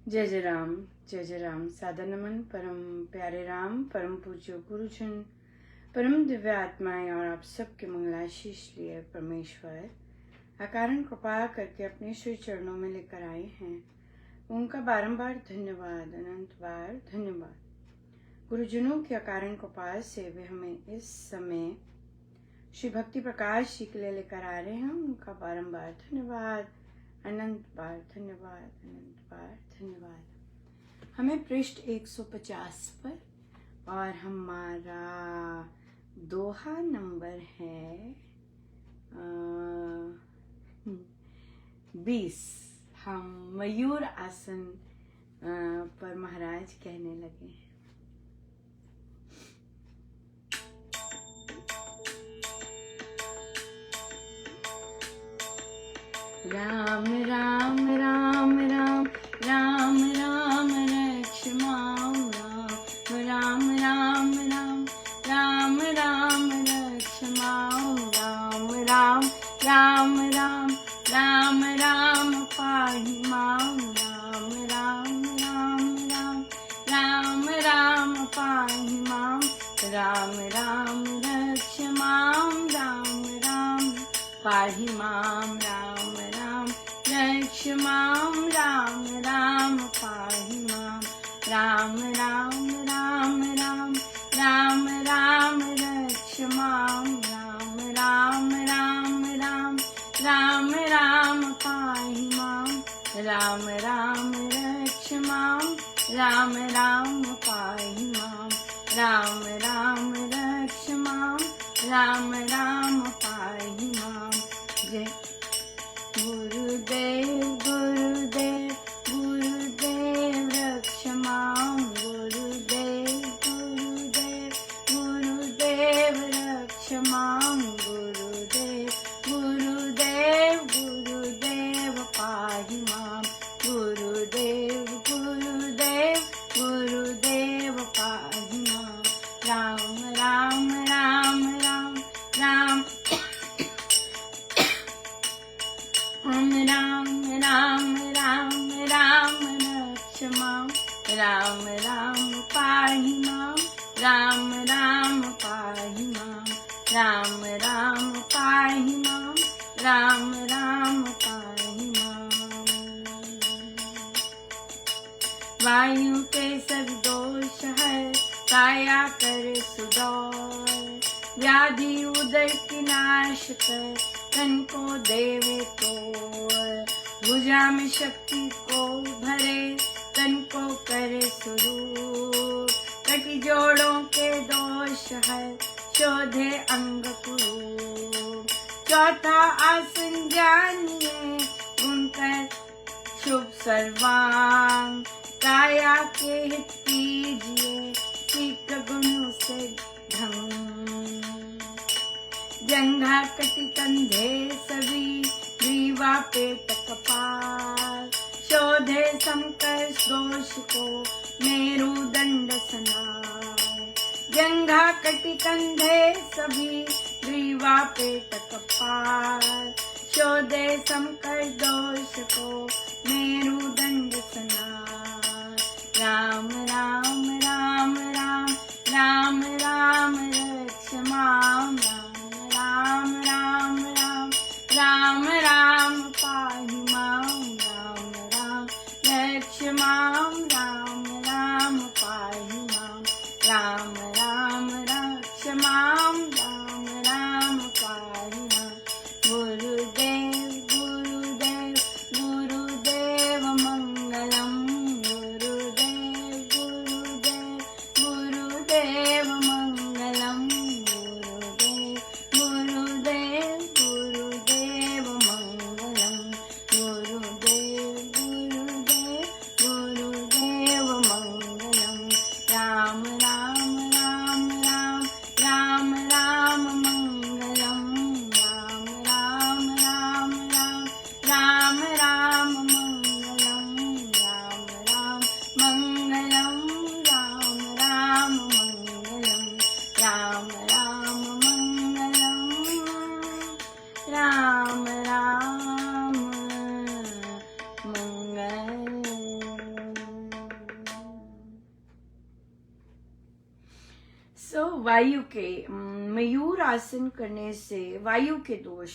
जय जय राम। सादर नमन परम प्यारे राम, परम पूज्य गुरुजन, परम दिव्य आत्माएं और आप सबके मंगलाशीष लिए परमेश्वर अकारण कृपा करके अपने श्री चरणों में लेकर आए हैं। उनका बारंबार धन्यवाद, अनंत बार धन्यवाद। गुरुजनों की अकारण कृपा से वे हमें इस समय श्री भक्ति प्रकाश जी के लिए लेकर आ रहे हैं। उनका बारंबार धन्यवाद, अनंत बार धन्यवाद, अनंत बार धन्यवाद। हमें पृष्ठ 150 पर और हमारा दोहा नंबर है 20। हम मयूर आसन पर महाराज कहने लगे हैं। राम राम राम राम राम राम रक्ष मां, राम राम राम राम राम रक्ष मां, राम राम राम राम राम राम पाहि मां, राम राम राम राम राम राम पाहि मां, राम राम रक्ष मां, राम राम पाहि मां, राम राम रक्ष मां, राम राम पाहि मां, राम राम राम राम राम राम रक्ष मां, राम राम राम राम राम राम पाहि मां, राम राम रक्ष मां, राम राम पाहि मां, राम राम रक्ष मां, राम राम पाहि मां। जय गुरुदेव गुरुदेव गुरुदेव रक्ष मां, गुरुदेव गुरुदेव गुरुदेव रक्ष मां, गुरुदेव गुरुदेव गुरुदेव पाहि मां, गुरुदेव गुरुदेव गुरुदेव पाहि मां, राम राम राम राम राम राम राम राम रक्ष मां, राम राम पाहि मां, राम राम पाहि मां, राम राम पाहि मां, राम राम पाहि मां। वायु के सब दोष है काया कर सुदौर, व्याधि उदर की नाश कर तन को देवे तोड़, भुजा में शक्ति को भरे तन को करे सुरूप, कटी जोड़ों के दोष है शोधे अंग कुरूप, चौथा आसन जानिए उनकर शुभ सर्वांग, काया के हित कीजिए ठीक गुण से ढंग, जंघा कटी कंधे सभी ग्रीवा पेट कपाल, शोधे संकर्ष दोष को मेरुदंड सनाल, जंघा कटी कंधे सभी ग्रीवा पेट कपाल, शोधे संकर्ष दोष को मेरुदंड सनाल, राम राम राम राम राम राम रक्ष मां, राम राम राम राम राम पाहि मां, राम राम रक्ष मां, राम राम पाहि मां, राम राम रक्ष मां, राम राम पाहि मां। गुरुदेव गुरुदेव गुरुदेव मंगलम, गुरुदेव गुरुदेव गुरुदेव मंगलम, गुरुदेव गुरुदेव गुरुदेव मंगलम, गुरुदेव गुरुदेव गुरुदेव मंगलम, राम राम राम राम राम राम मंगलम, राम राम राम राम राम राम मंगलम, राम राम मंगलम, राम राम मंगलम, राम राम मंगलम, राम राम मंगलम। वायु के मयूर आसन करने से वायु के दोष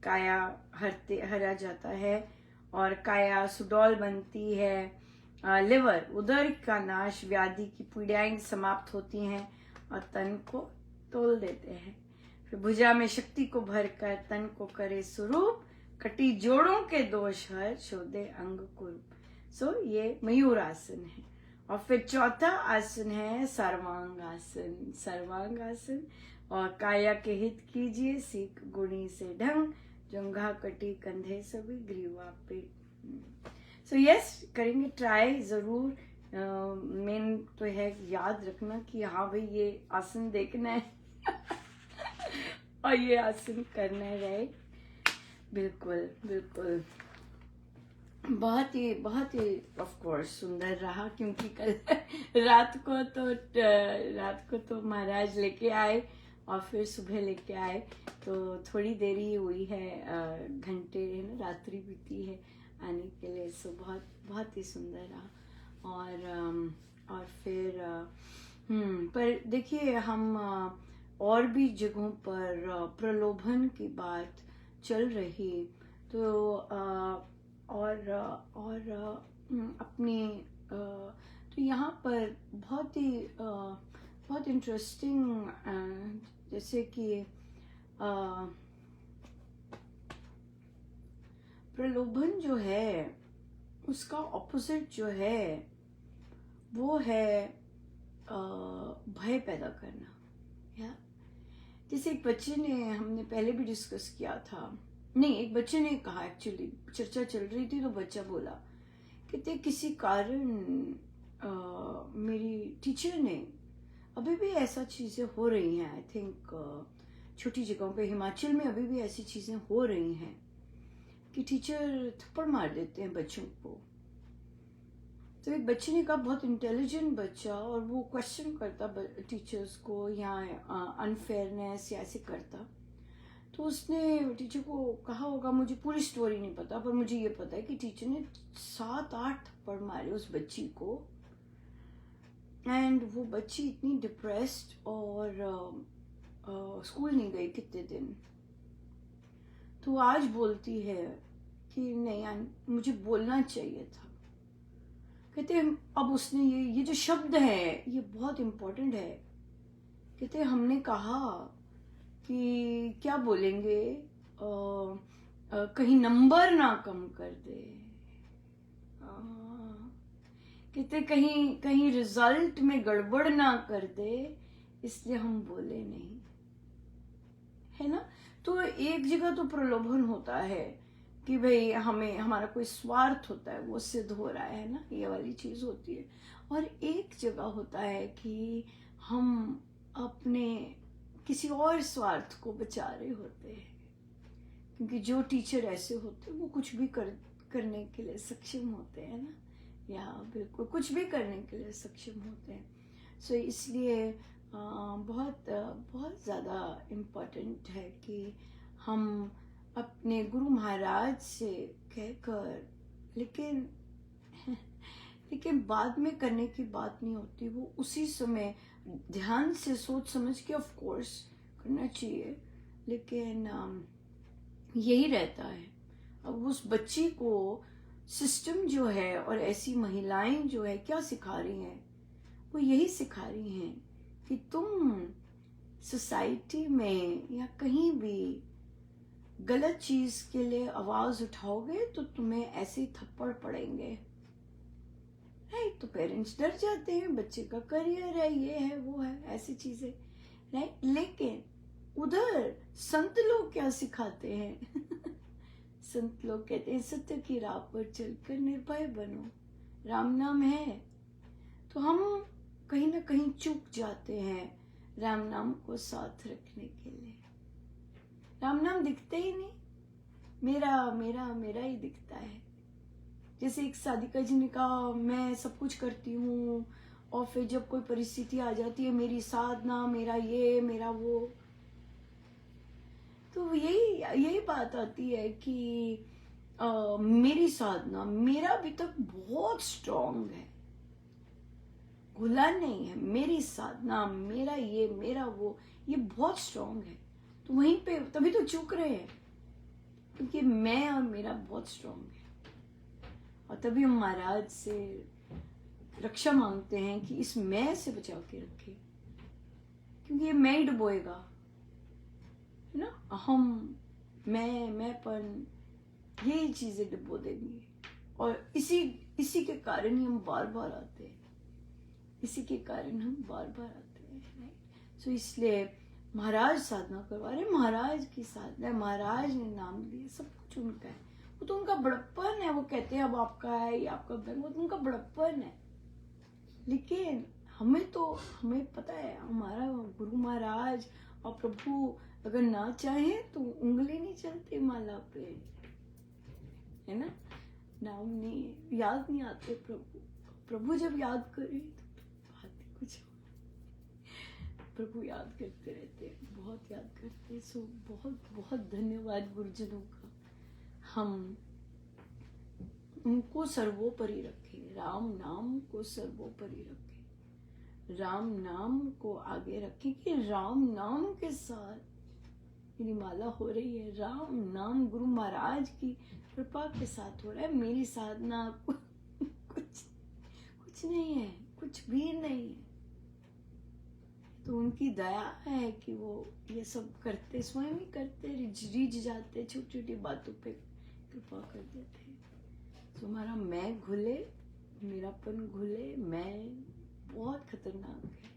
काया हरा जाता है और काया सुडौल बनती है। लिवर उदर का नाश, व्याधि की पीड़ाएं समाप्त होती हैं और तन को तोल देते हैं। फिर भुजा में शक्ति को भरकर तन को करे स्वरूप, कटी जोड़ों के दोष हर, शोधे अंग कुरूप। ये मयूर आसन है। और फिर चौथा आसन है सर्वांग आसन। सर्वांग आसन और काया के हित कीजिए, सीख गुणी से ढंग, जंघा कटी कंधे सभी ग्रीवा पे। यस, करेंगे ट्राई जरूर। मेन तो है याद रखना कि हाँ भाई ये आसन देखना है और ये आसन करना है, राइट? बिल्कुल बिल्कुल। बहुत ही ऑफ कोर्स सुंदर रहा, क्योंकि कल रात को तो महाराज लेके आए और फिर सुबह लेके आए, तो थोड़ी देरी ही हुई है, घंटे है ना, रात्रि बीती है आने के लिए। सो बहुत ही सुंदर रहा। और फिर पर देखिए, हम और भी जगहों पर प्रलोभन की बात चल रही, तो अपनी तो यहाँ पर बहुत इंटरेस्टिंग, जैसे कि प्रलोभन जो है उसका ऑपोजिट जो है वो है भय पैदा करना। या जैसे एक बच्चे ने, हमने पहले भी डिस्कस किया था, नहीं एक बच्चे ने कहा, एक्चुअली चर्चा चल रही थी तो बच्चा बोला कि किसी कारण मेरी टीचर ने, अभी भी ऐसा चीजें हो रही हैं, आई थिंक छोटी जगहों पे हिमाचल में अभी भी ऐसी चीजें हो रही हैं कि टीचर थप्पड़ मार देते हैं बच्चों को। तो एक बच्चे ने कहा, बहुत इंटेलिजेंट बच्चा, और वो क्वेश्चन करता टीचर्स को या अनफेयरनेस या ऐसे करता, तो उसने टीचर को कहा होगा, मुझे पूरी स्टोरी नहीं पता, पर मुझे ये पता है कि टीचर ने 7-8 थप्पड़ मारे उस बच्ची को। एंड वो बच्ची इतनी डिप्रेस्ड और स्कूल नहीं गई कितने दिन। तो आज बोलती है कि नहीं, मुझे बोलना चाहिए था। कहते हैं अब उसने ये जो शब्द है ये बहुत इम्पोर्टेंट है। कहते हैं हमने कहा कि क्या बोलेंगे, कहीं नंबर ना कम कर दे, कहते कहीं रिजल्ट में गड़बड़ ना कर दे, इसलिए हम बोले नहीं, है ना। तो एक जगह तो प्रलोभन होता है कि भाई हमारा कोई स्वार्थ होता है, वो सिद्ध हो रहा है ना, ये वाली चीज होती है। और एक जगह होता है कि हम अपने किसी और स्वार्थ को बचा रहे होते हैं, क्योंकि जो टीचर ऐसे होते हैं वो कुछ भी करने के लिए सक्षम होते हैं ना, या बिल्कुल कुछ भी करने के लिए सक्षम होते हैं। सो इसलिए बहुत ज़्यादा इम्पोर्टेंट है कि हम अपने गुरु महाराज से कहकर, लेकिन बाद में करने की बात नहीं होती, वो उसी समय ध्यान से सोच समझ के ऑफ कोर्स करना चाहिए, लेकिन यही रहता है। अब उस बच्ची को सिस्टम जो है और ऐसी महिलाएं जो है क्या सिखा रही हैं, वो यही सिखा रही हैं कि तुम सोसाइटी में या कहीं भी गलत चीज के लिए आवाज उठाओगे तो तुम्हें ऐसे थप्पड़ पड़ेंगे। राइट, तो पेरेंट्स डर जाते हैं, बच्चे का करियर है, ये है वो है, ऐसी चीजें, राइट। लेकिन उधर संत लोग क्या सिखाते हैं संत लोग कहते हैं सत्य की राह पर चलकर निर्भय बनो, राम नाम है। तो हम कहीं ना कहीं चूक जाते हैं राम नाम को साथ रखने के लिए। राम नाम दिखते ही नहीं, मेरा ही दिखता है। जैसे एक साधिका जी ने कहा, मैं सब कुछ करती हूँ और फिर जब कोई परिस्थिति आ जाती है, मेरी साधना, मेरा ये मेरा वो, तो यही बात आती है कि मेरी साधना, मेरा अभी तक बहुत स्ट्रांग है। घुला नहीं है। मेरी साधना, मेरा ये, मेरा वो, ये बहुत स्ट्रांग है। तो वहीं पे तभी तो चूक रहे हैं, क्योंकि मैं और मेरा बहुत स्ट्रांग है। और तभी हम महाराज से रक्षा मांगते हैं कि इस मैं से बचा के रखे, क्योंकि ये मैं ही डुबोएगा, है ना। अहम, मैंपन, ये चीजें डुबो देंगी। और इसी के कारण ही हम बार बार आते हैं, इसी के कारण हम बार बार आते हैं, राइट। सो इसलिए महाराज साधना करवा रहे, महाराज की साधना, महाराज ने नाम दिए, सब कुछ उनका है। वो तो उनका बड़प्पन है। वो कहते हैं अब आपका है, ये आपका बैंक, वो तो उनका बड़प्पन है। लेकिन हमें पता है, हमारा गुरु महाराज और प्रभु अगर ना चाहे तो उंगली नहीं चलती माला पे, है ना। नाम नहीं याद नहीं आते प्रभु जब याद करे तो बात ही कुछ हो। प्रभु याद करते रहते हैं, बहुत याद करते हैं। सो बहुत बहुत धन्यवाद गुरुजनों का। हम उनको सर्वोपरि रखें, राम नाम को सर्वोपरि रखें, राम नाम को आगे रखें कि राम नाम के साथ मेरी माला हो रही है। राम नाम गुरु महाराज की कृपा के साथ हो रहा है। मेरी साधना कुछ नहीं है, कुछ भी नहीं है। तो उनकी दया है कि वो ये सब करते, स्वयं ही करते, रिझ जाते, छोटी छोटी बातों पे कृपा कर देते। तो हमारा मैं घुले, मेरापन घुले, मैं बहुत खतरनाक है,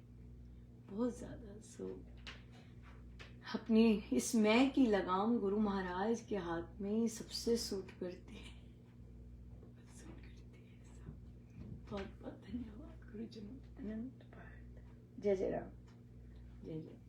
बहुत ज्यादा। सो अपनी इस मैं की लगाम गुरु महाराज के हाथ में ही सबसे सूट करती है, बहुत बहुत धन्यवाद गुरुजनों। अनंत भारत। जय जय राम, जय जय।